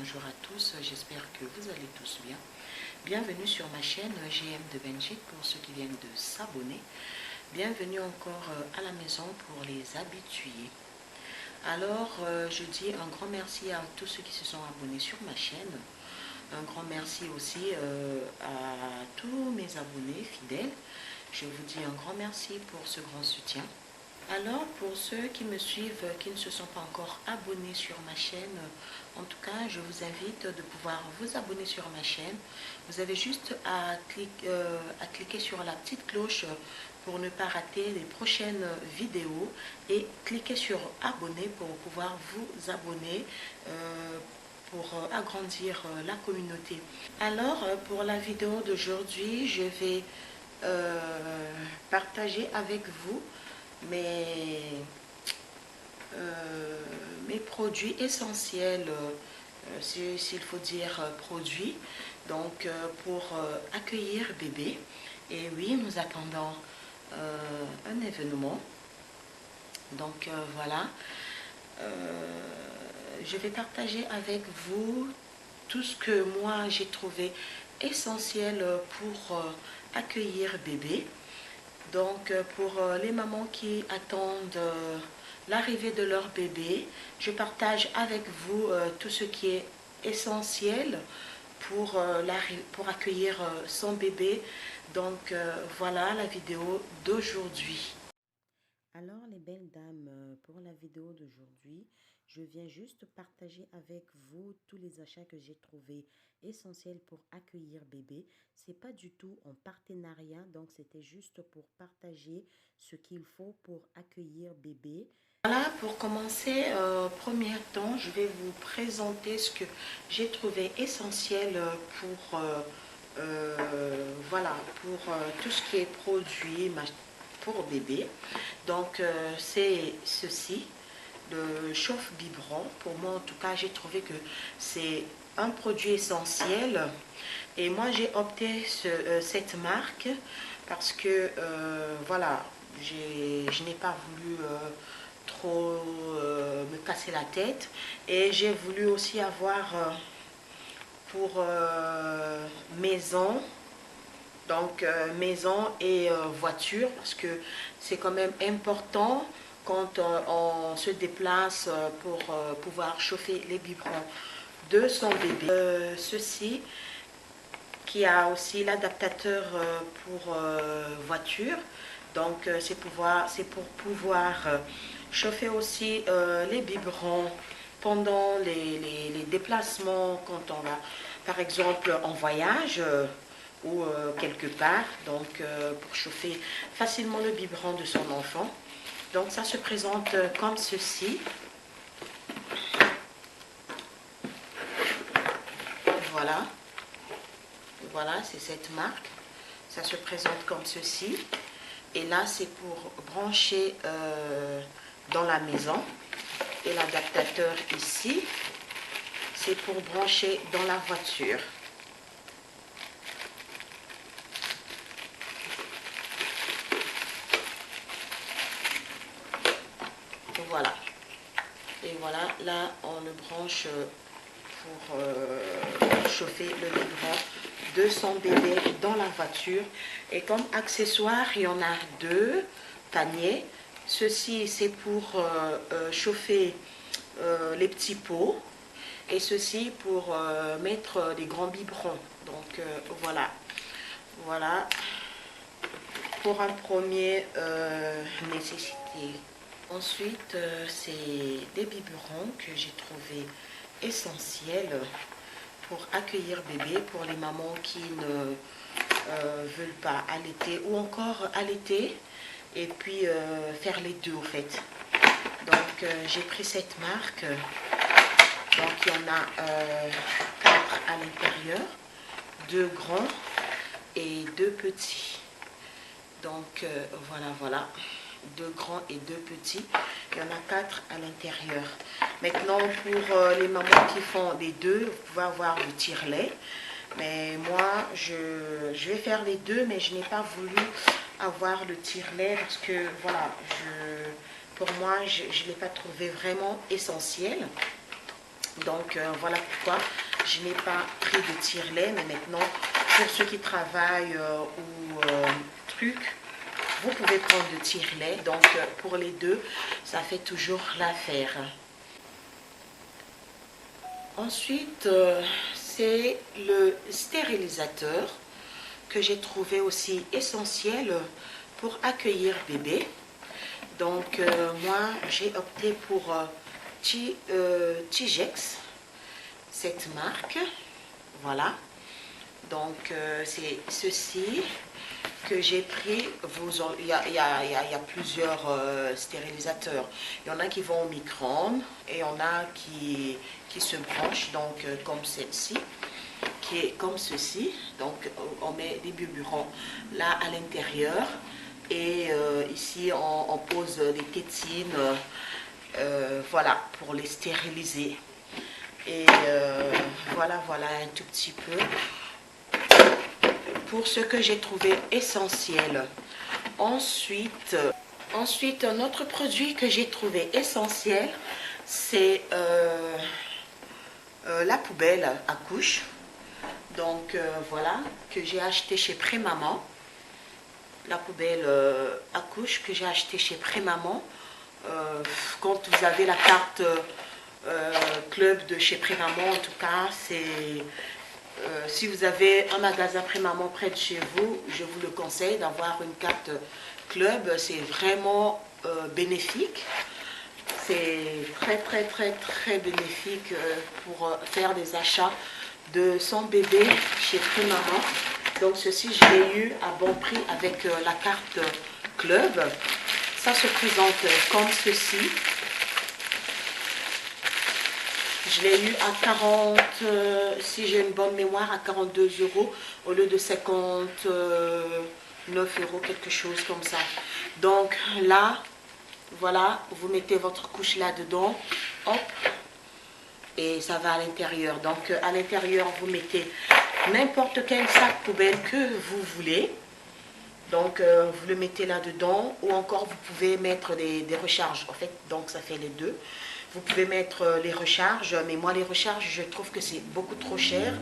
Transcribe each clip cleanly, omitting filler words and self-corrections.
bonjour à tous, j'espère que vous allez tous bien. Bienvenue sur ma chaîne GM de Belgique pour ceux qui viennent de s'abonner. Bienvenue encore à la maison pour les habitués. Alors, je dis un grand merci à tous ceux qui se sont abonnés sur ma chaîne. Un grand merci aussi à tous mes abonnés fidèles. Je vous dis un grand merci pour ce grand soutien. Alors, pour ceux qui me suivent, qui ne se sont pas encore abonnés sur ma chaîne, en tout cas, je vous invite de pouvoir vous abonner sur ma chaîne. Vous avez juste à cliquer sur la petite cloche pour ne pas rater les prochaines vidéos et cliquer sur abonner pour pouvoir vous abonner pour agrandir la communauté. Alors, pour la vidéo d'aujourd'hui, je vais partager avec vous mes produits essentiels, s'il faut dire produits, donc pour accueillir bébé. Et oui, nous attendons un événement, donc voilà, je vais partager avec vous tout ce que moi j'ai trouvé essentiel pour accueillir bébé. Donc pour les mamans qui attendent l'arrivée de leur bébé, je partage avec vous tout ce qui est essentiel pour accueillir son bébé. Donc voilà la vidéo d'aujourd'hui. Alors les belles dames, pour la vidéo d'aujourd'hui, je viens juste partager avec vous tous les achats que j'ai trouvés essentiels pour accueillir bébé. C'est pas du tout en partenariat, donc c'était juste pour partager ce qu'il faut pour accueillir bébé. Voilà, pour commencer, premier temps, je vais vous présenter ce que j'ai trouvé essentiel pour voilà, pour tout ce qui est produit pour bébé. Donc c'est ceci, le chauffe-biberon. Pour moi en tout cas, j'ai trouvé que c'est un produit essentiel et moi j'ai opté cette marque parce que voilà, je n'ai pas voulu trop me casser la tête et j'ai voulu aussi avoir pour maison, donc maison et voiture, parce que c'est quand même important quand on se déplace pour pouvoir chauffer les biberons de son bébé. Ceci qui a aussi l'adaptateur pour voiture, donc c'est pour pouvoir chauffer aussi les biberons pendant les déplacements quand on va par exemple en voyage ou quelque part, donc pour chauffer facilement le biberon de son enfant. Donc ça se présente comme ceci. Voilà. Voilà, c'est cette marque. Ça se présente comme ceci. Et là, c'est pour brancher dans la maison. Et l'adaptateur ici, c'est pour brancher dans la voiture. Voilà. Et voilà, là, on le branche pour chauffer le biberon de son bébé dans la voiture. Et comme accessoire, il y en a deux paniers. Ceci, c'est pour chauffer les petits pots. Et ceci pour mettre des grands biberons. Donc voilà. Voilà pour un premier nécessité. Ensuite, c'est des biberons que j'ai trouvé essentiels pour accueillir bébé, pour les mamans qui ne veulent pas allaiter ou encore allaiter et puis faire les deux au fait. Donc j'ai pris cette marque. Donc il y en a 4 à l'intérieur, 2 grands et 2 petits. Donc voilà, 2 grands et 2 petits. Il y en a 4 à l'intérieur. Maintenant, pour les mamans qui font les deux, vous pouvez avoir le tire-lait. Mais moi, je vais faire les deux, mais je n'ai pas voulu avoir le tire-lait parce que, voilà, pour moi, je ne l'ai pas trouvé vraiment essentiel. Donc voilà pourquoi je n'ai pas pris de tire-lait. Mais maintenant, pour ceux qui travaillent ou trucs, vous pouvez prendre de tire-lait. Donc pour les deux, ça fait toujours l'affaire. Ensuite, c'est le stérilisateur que j'ai trouvé aussi essentiel pour accueillir bébé. Donc moi, j'ai opté pour Tigex, cette marque. Voilà. Donc c'est ceci que j'ai pris. Il y a plusieurs stérilisateurs. Il y en a qui vont au micro-ondes et il y en a qui se branchent, donc comme celle-ci, qui est comme ceci. Donc on met des biberons là à l'intérieur et ici on pose des tétines, voilà, pour les stériliser. Et voilà un tout petit peu pour ce que j'ai trouvé essentiel. Ensuite, un autre produit que j'ai trouvé essentiel, c'est la poubelle à couches. Donc voilà, que j'ai acheté chez Prémaman. La poubelle à couches que j'ai acheté chez Prémaman. Quand vous avez la carte club de chez Prémaman, en tout cas, c'est... si vous avez un magasin Prémaman près de chez vous, je vous le conseille d'avoir une carte club. C'est vraiment bénéfique. C'est très bénéfique pour faire des achats de son bébé chez Prémaman. Donc ceci, je l'ai eu à bon prix avec la carte club. Ça se présente comme ceci. Je l'ai eu à 40, si j'ai une bonne mémoire, à 42 € au lieu de 59 €, quelque chose comme ça. Donc là, voilà, vous mettez votre couche là-dedans, hop, et ça va à l'intérieur. Donc à l'intérieur, vous mettez n'importe quel sac poubelle que vous voulez. Donc vous le mettez là-dedans, ou encore vous pouvez mettre des recharges, en fait, donc ça fait les deux. Vous pouvez mettre les recharges, mais moi les recharges, je trouve que c'est beaucoup trop cher.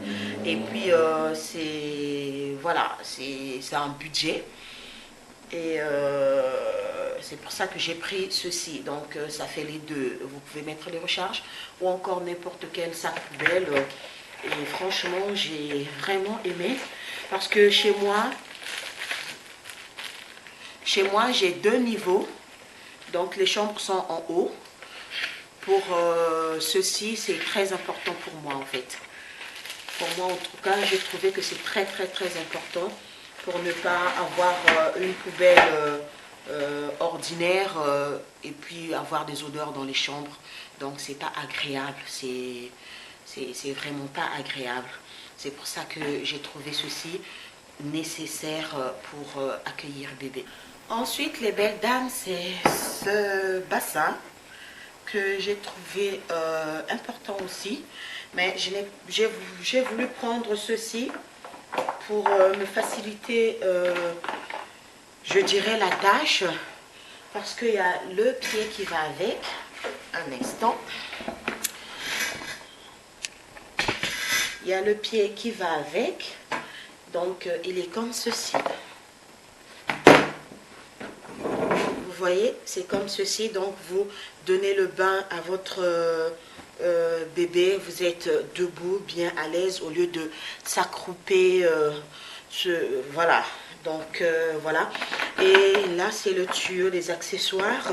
Et puis c'est voilà, c'est un budget. Et c'est pour ça que j'ai pris ceci. Donc ça fait les deux. Vous pouvez mettre les recharges ou encore n'importe quel sac poubelle. Et franchement, j'ai vraiment aimé parce que chez moi, j'ai deux niveaux. Donc les chambres sont en haut. Pour ceci, c'est très important pour moi en fait. Pour moi, en tout cas, j'ai trouvé que c'est très important pour ne pas avoir une poubelle ordinaire et puis avoir des odeurs dans les chambres. Donc, c'est pas agréable. C'est vraiment pas agréable. C'est pour ça que j'ai trouvé ceci nécessaire pour accueillir bébé. Ensuite, les belles dames, c'est ce bassin que j'ai trouvé important aussi, mais j'ai voulu prendre ceci pour me faciliter, je dirais, la tâche, parce qu'il y a le pied qui va avec. Un instant. Il y a le pied qui va avec, donc il est comme ceci. Vous voyez, c'est comme ceci. Donc vous donnez le bain à votre bébé, vous êtes debout, bien à l'aise, au lieu de s'accrouper. Voilà, donc voilà. Et là, c'est le tuyau des accessoires.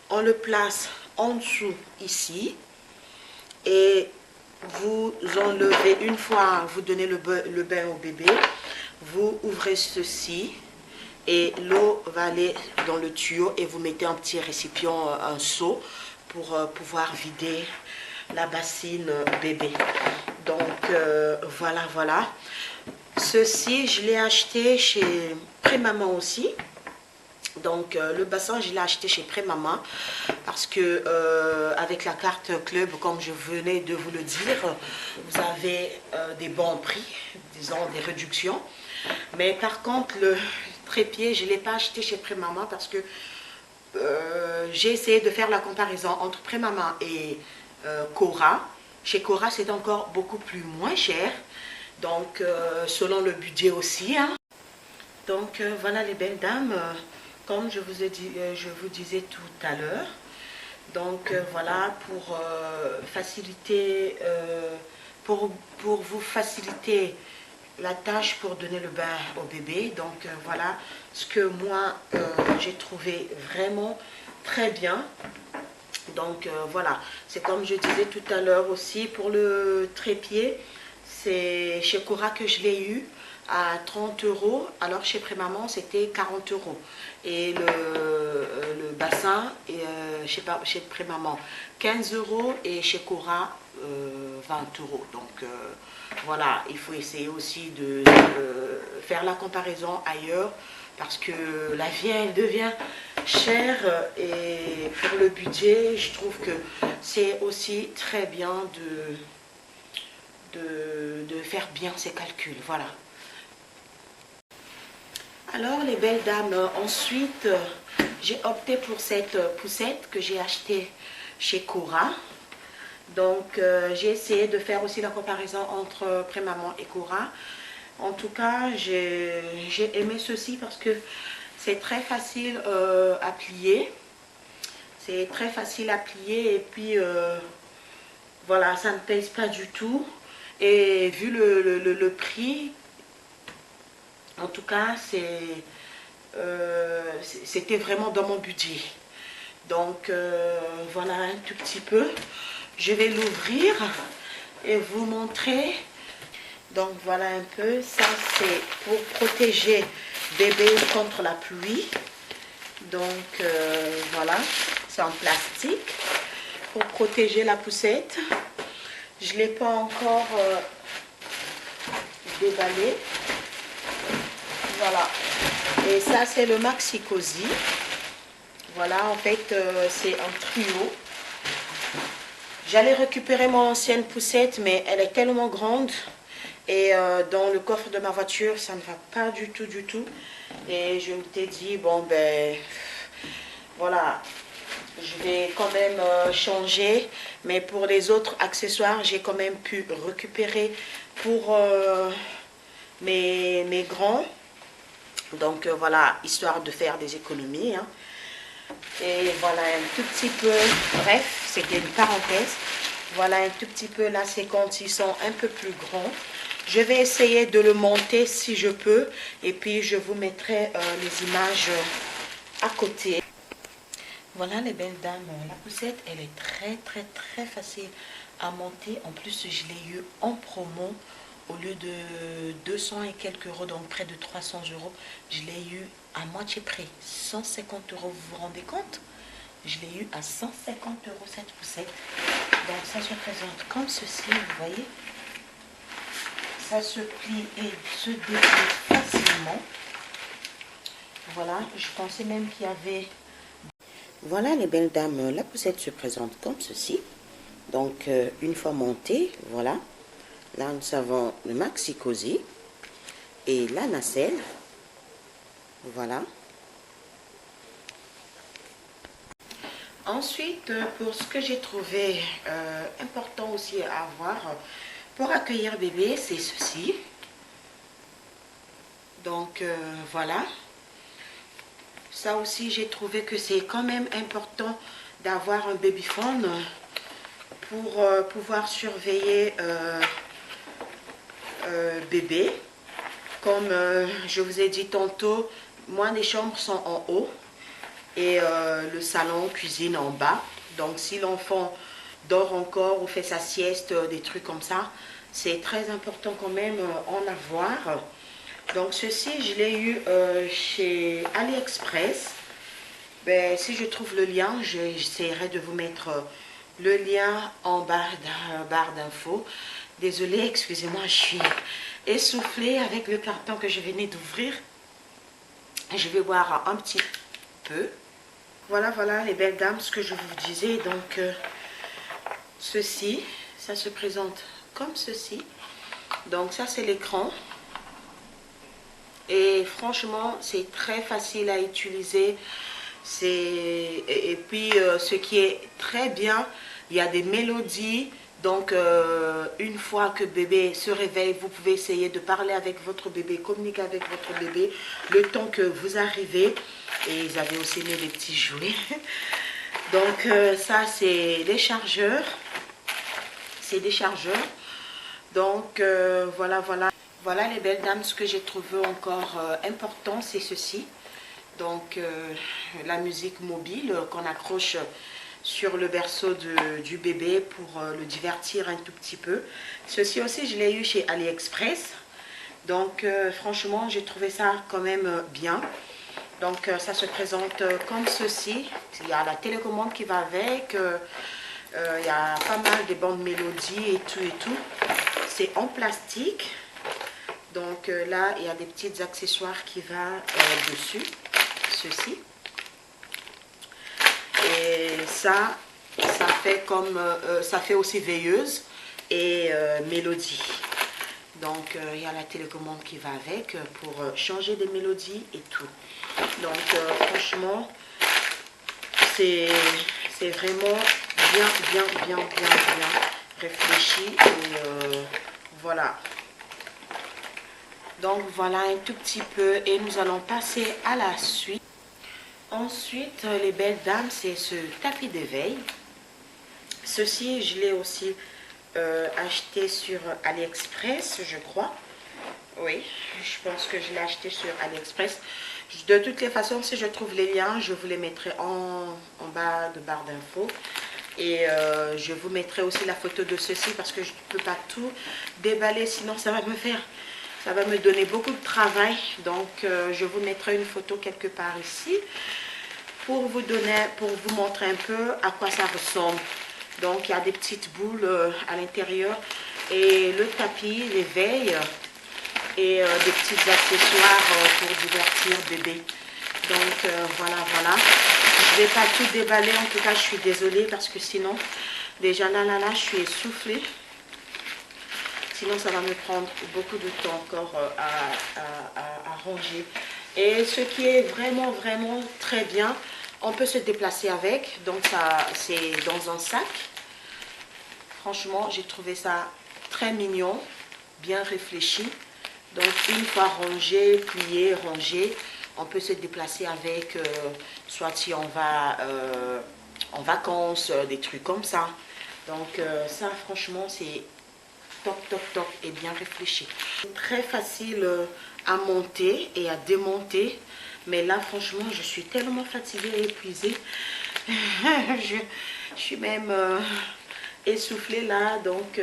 On le place en dessous ici. Et vous enlevez, une fois vous donnez le bain au bébé, vous ouvrez ceci. Et l'eau va aller dans le tuyau et vous mettez un petit récipient, un seau, pour pouvoir vider la bassine bébé. Donc voilà. Ceci, je l'ai acheté chez Prémaman aussi. Donc le bassin, je l'ai acheté chez Prémaman parce que avec la carte club, comme je venais de vous le dire, vous avez des bons prix, disons des réductions. Mais par contre, le trépied, je ne l'ai pas acheté chez Prémaman parce que j'ai essayé de faire la comparaison entre Prémaman et Cora. Chez Cora, c'est encore beaucoup plus moins cher. Donc, selon le budget aussi. Hein. Donc, voilà les belles dames. Comme je vous ai dit, je vous disais tout à l'heure. Donc, voilà, faciliter, pour vous faciliter la tâche pour donner le bain au bébé. Donc, voilà ce que moi, j'ai trouvé vraiment très bien. Donc voilà, c'est comme je disais tout à l'heure aussi pour le trépied, c'est chez Cora que je l'ai eu à 30 euros, alors chez Prémaman c'était 40 euros. Et le bassin, chez Prémaman 15 euros et chez Cora 20 euros. Donc voilà, il faut essayer aussi de faire la comparaison ailleurs parce que la vie elle devient chère et pour le budget je trouve que c'est aussi très bien de faire bien ses calculs. Voilà. Alors les belles dames, ensuite j'ai opté pour cette poussette que j'ai achetée chez Cora. Donc j'ai essayé de faire aussi la comparaison entre Prémaman et Cora. En tout cas, j'ai aimé ceci parce que c'est très facile à plier. C'est très facile à plier et puis voilà, ça ne pèse pas du tout. Et vu le prix, en tout cas, c'était vraiment dans mon budget. Donc voilà un tout petit peu. Je vais l'ouvrir et vous montrer. Donc voilà un peu, ça c'est pour protéger bébé contre la pluie. Donc voilà, c'est en plastique pour protéger la poussette. Je ne l'ai pas encore déballé. Voilà, et ça c'est le Maxi Cosi. Voilà, en fait c'est un trio. J'allais récupérer mon ancienne poussette, mais elle est tellement grande. Et dans le coffre de ma voiture, ça ne va pas du tout, du tout. Et je me t'ai dit, bon ben, voilà, je vais quand même changer. Mais pour les autres accessoires, j'ai quand même pu récupérer pour mes grands. Donc voilà, histoire de faire des économies. Hein. Et voilà un tout petit peu, bref, c'était une parenthèse. Voilà un tout petit peu la séquence, ils sont un peu plus grands. Je vais essayer de le monter si je peux et puis je vous mettrai les images à côté. Voilà les belles dames, la poussette elle est très facile à monter. En plus je l'ai eu en promo au lieu de 200 et quelques euros, donc près de 300 euros. Je l'ai eu à moitié prix, 150 euros, vous vous rendez compte? Je l'ai eu à 150 euros cette poussette. Donc ça se présente comme ceci, vous voyez. Ça se plie et se déplie facilement. Voilà, je pensais même qu'il y avait... Voilà les belles dames, la poussette se présente comme ceci. Donc une fois montée, voilà. Là nous avons le Maxi Cosi et la nacelle. Voilà. Ensuite, pour ce que j'ai trouvé important aussi à avoir pour accueillir bébé, c'est ceci. Donc voilà. Ça aussi, j'ai trouvé que c'est quand même important d'avoir un babyphone pour pouvoir surveiller bébé. Comme je vous ai dit tantôt, moi les chambres sont en haut et le salon, cuisine en bas. Donc si l'enfant dort encore ou fait sa sieste, des trucs comme ça, c'est très important quand même en avoir. Donc ceci, je l'ai eu chez AliExpress. Ben, si je trouve le lien, j'essaierai de vous mettre le lien en barre d'infos. Désolée, excusez-moi, je suis essoufflée avec le carton que je venais d'ouvrir. Je vais boire un petit peu. Voilà, voilà les belles dames, ce que je vous disais. Donc ceci, ça se présente comme ceci. Donc ça c'est l'écran. Et franchement, c'est très facile à utiliser. Et puis, ce qui est très bien, il y a des mélodies Donc, une fois que bébé se réveille, vous pouvez essayer de parler avec votre bébé, communiquer avec votre bébé, le temps que vous arrivez. Et ils avaient aussi mis des petits jouets. Donc, ça, c'est des chargeurs. C'est des chargeurs. Donc, voilà. Voilà les belles dames, ce que j'ai trouvé encore important, c'est ceci. Donc, la musique mobile qu'on accroche sur le berceau du bébé pour le divertir un tout petit peu. Ceci aussi, je l'ai eu chez AliExpress. Donc, franchement, j'ai trouvé ça quand même bien. Donc, ça se présente comme ceci. Il y a la télécommande qui va avec. Il y a pas mal de bandes mélodies et tout. C'est en plastique. Donc, là, il y a des petits accessoires qui vont dessus. Ceci. Et ça fait comme ça fait aussi veilleuse et mélodie. Donc il y a la télécommande qui va avec pour changer des mélodies et tout. Donc franchement c'est vraiment bien réfléchi et voilà. Donc voilà un tout petit peu et nous allons passer à la suite. Ensuite, les belles dames, c'est ce tapis d'éveil. Ceci, je l'ai aussi acheté sur AliExpress, je crois. Oui, je pense que je l'ai acheté sur AliExpress. De toutes les façons, si je trouve les liens, je vous les mettrai en bas de barre d'infos. Et je vous mettrai aussi la photo de ceci parce que je ne peux pas tout déballer, sinon ça va me donner beaucoup de travail. Donc, je vous mettrai une photo quelque part ici pour vous montrer un peu à quoi ça ressemble. Donc, il y a des petites boules à l'intérieur et le tapis, l'éveil et des petits accessoires pour divertir bébé. Donc, voilà. Je ne vais pas tout déballer. En tout cas, je suis désolée parce que sinon, déjà là, je suis essoufflée. Sinon, ça va me prendre beaucoup de temps encore à ranger. Et ce qui est vraiment très bien, on peut se déplacer avec. Donc, ça, c'est dans un sac. Franchement, j'ai trouvé ça très mignon, bien réfléchi. Donc, une fois rangé, plié, rangé, on peut se déplacer avec, soit si on va en vacances, des trucs comme ça. Donc, ça, franchement, c'est top et bien réfléchi. Très facile à monter et à démonter, mais là franchement je suis tellement fatiguée et épuisée. je suis même essoufflée là, donc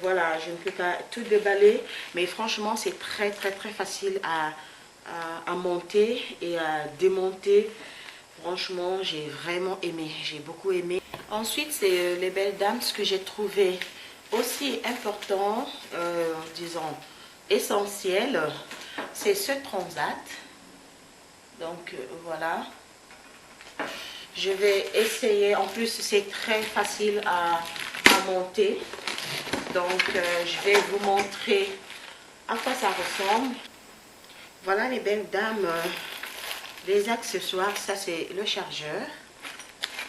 voilà, je ne peux pas tout déballer, mais franchement c'est très facile à monter et à démonter. Franchement, j'ai vraiment aimé, j'ai beaucoup aimé. Ensuite, c'est les belles dames, ce que j'ai trouvé aussi important, disons essentiel, c'est ce transat. Donc voilà, je vais essayer. En plus, c'est très facile à monter. Donc, je vais vous montrer à quoi ça ressemble. Voilà les belles dames. Les accessoires, ça c'est le chargeur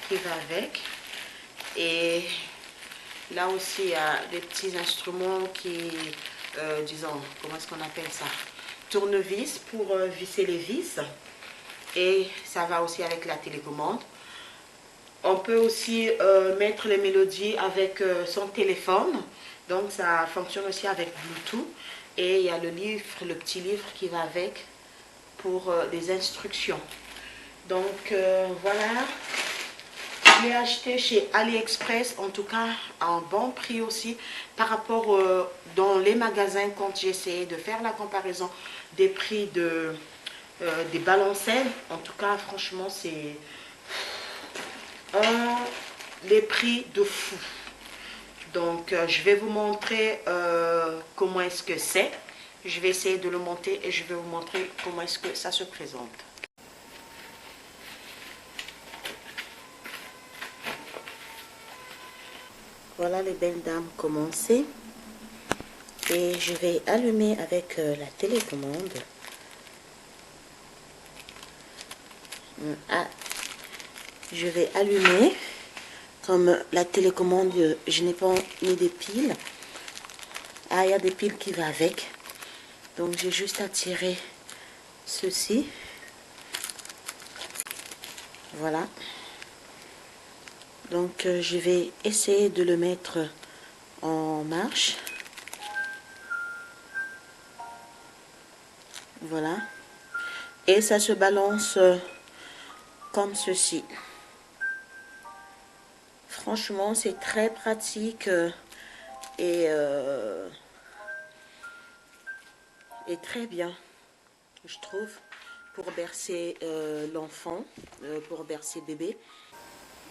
qui va avec. Et là aussi, il y a des petits instruments qui, disons, comment est-ce qu'on appelle ça? Tournevis pour visser les vis. Et ça va aussi avec la télécommande. On peut aussi mettre les mélodies avec son téléphone. Donc ça fonctionne aussi avec Bluetooth. Et il y a le livre, le petit livre qui va avec pour des instructions. Donc voilà, je l'ai acheté chez AliExpress, en tout cas à un bon prix aussi par rapport dans les magasins. Quand j'ai essayé de faire la comparaison des prix des balancelles, en tout cas franchement c'est les prix de fou. Donc je vais vous montrer comment est-ce que c'est. Je vais essayer de le monter et je vais vous montrer comment est-ce que ça se présente. Voilà les belles dames commencées. Et je vais allumer avec la télécommande. Je vais allumer. Comme la télécommande, je n'ai pas mis des piles. Ah, il y a des piles qui vont avec. Donc j'ai juste à tirer ceci. Voilà. Donc je vais essayer de le mettre en marche. Voilà. Et ça se balance comme ceci. Franchement, c'est très pratique et très bien, je trouve, pour bercer l'enfant, pour bercer bébé.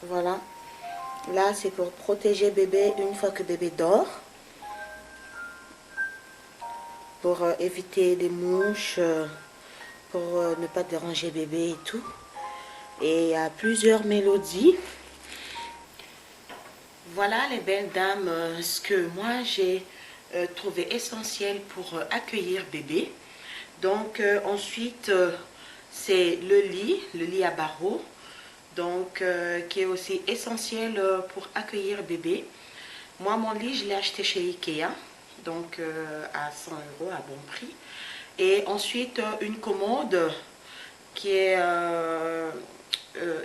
Voilà. Là, c'est pour protéger bébé une fois que bébé dort. Pour éviter les mouches, pour ne pas déranger bébé et tout. Et il y a plusieurs mélodies. Voilà les belles dames, ce que moi j'ai trouvé essentiel pour accueillir bébé. Donc ensuite, c'est le lit à barreaux, donc qui est aussi essentiel pour accueillir bébé. Moi, mon lit, je l'ai acheté chez Ikea, donc à 100 € à bon prix. Et ensuite, une commode qui est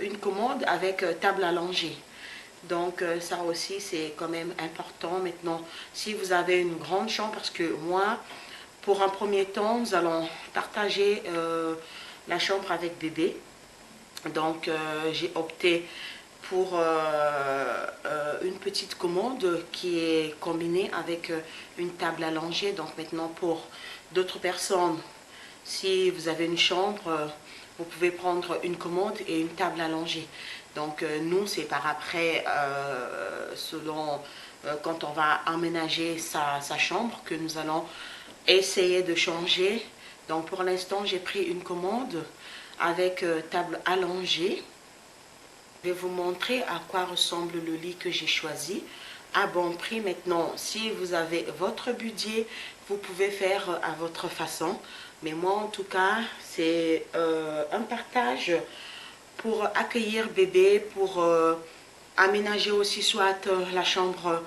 une commode avec table à langer. Donc ça aussi, c'est quand même important. Maintenant, si vous avez une grande chambre, parce que moi, pour un premier temps, nous allons partager la chambre avec bébé. Donc j'ai opté pour une petite commode qui est combinée avec une table à langer. Donc maintenant, pour d'autres personnes, si vous avez une chambre, vous pouvez prendre une commode et une table à langer. Donc nous, c'est par après, selon quand on va aménager sa chambre, que nous allons essayer de changer. Donc pour l'instant, j'ai pris une commode avec table allongée. Je vais vous montrer à quoi ressemble le lit que j'ai choisi à bon prix. Maintenant, si vous avez votre budget, vous pouvez faire à votre façon. Mais moi, en tout cas, c'est un partage pour accueillir bébé, pour aménager aussi soit la chambre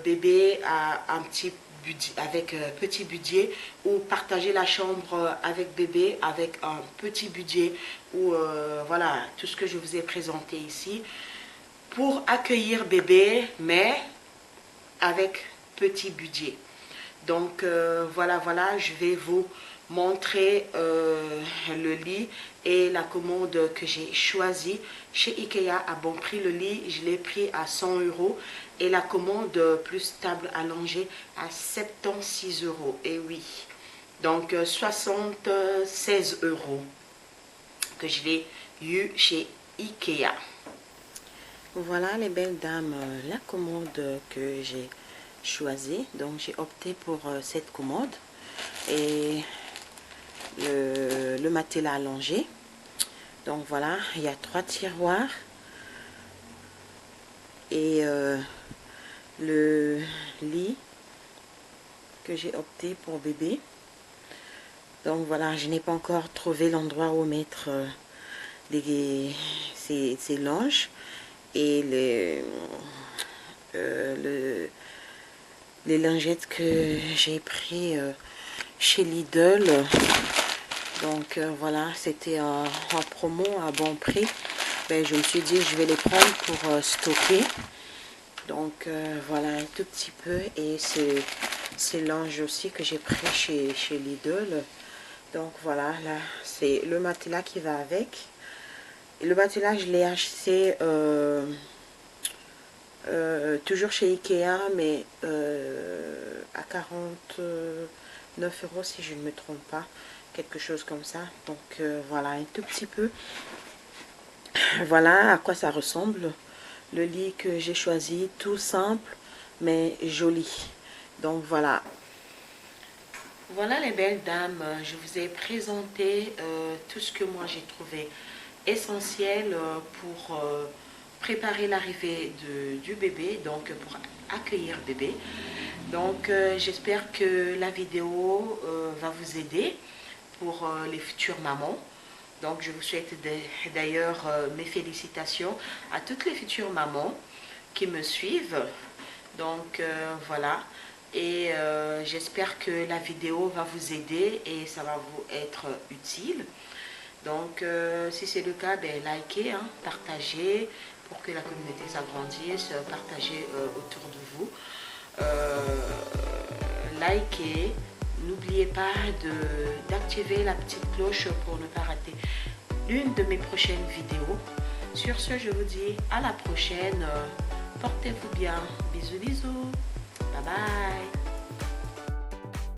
bébé à un petit budget, avec petit budget, ou partager la chambre avec bébé avec un petit budget, ou voilà, tout ce que je vous ai présenté ici, pour accueillir bébé, mais avec petit budget. Donc voilà, je vais vous montrer le lit et la commode que j'ai choisi chez Ikea à bon prix. Le lit, je l'ai pris à 100 € et la commode plus table allongée à 76 €. Et oui, donc 76 € que je l'ai eu chez Ikea. Voilà les belles dames, la commode que j'ai choisie. Donc j'ai opté pour cette commode et le matelas allongé. Donc voilà, il y a 3 tiroirs et le lit que j'ai opté pour bébé. Donc voilà, je n'ai pas encore trouvé l'endroit où mettre ces linges et les lingettes que j'ai pris chez Lidl. Donc voilà, c'était en promo à bon prix. Ben, je me suis dit je vais les prendre pour stocker. Donc voilà un tout petit peu. Et ces linges aussi que j'ai pris chez Lidl. Donc voilà, là c'est le matelas qui va avec. Et le matelas, je l'ai acheté toujours chez Ikea, mais à 49 € si je ne me trompe pas, quelque chose comme ça. Donc voilà, un tout petit peu. Voilà à quoi ça ressemble. Le lit que j'ai choisi, tout simple, mais joli. Donc voilà. Voilà les belles dames, je vous ai présenté tout ce que moi j'ai trouvé essentiel pour préparer l'arrivée du bébé, donc pour accueillir bébé. Donc j'espère que la vidéo va vous aider pour les futures mamans. Donc je vous souhaite d'ailleurs mes félicitations à toutes les futures mamans qui me suivent. Donc voilà, et j'espère que la vidéo va vous aider et ça va vous être utile. Donc si c'est le cas, ben, likez, hein, partagez pour que la communauté s'agrandisse, partagez autour de vous. Likez, n'oubliez pas d'activer la petite cloche pour ne pas rater l'une de mes prochaines vidéos. Sur ce, je vous dis à la prochaine. Portez-vous bien. Bisous, bisous. Bye bye.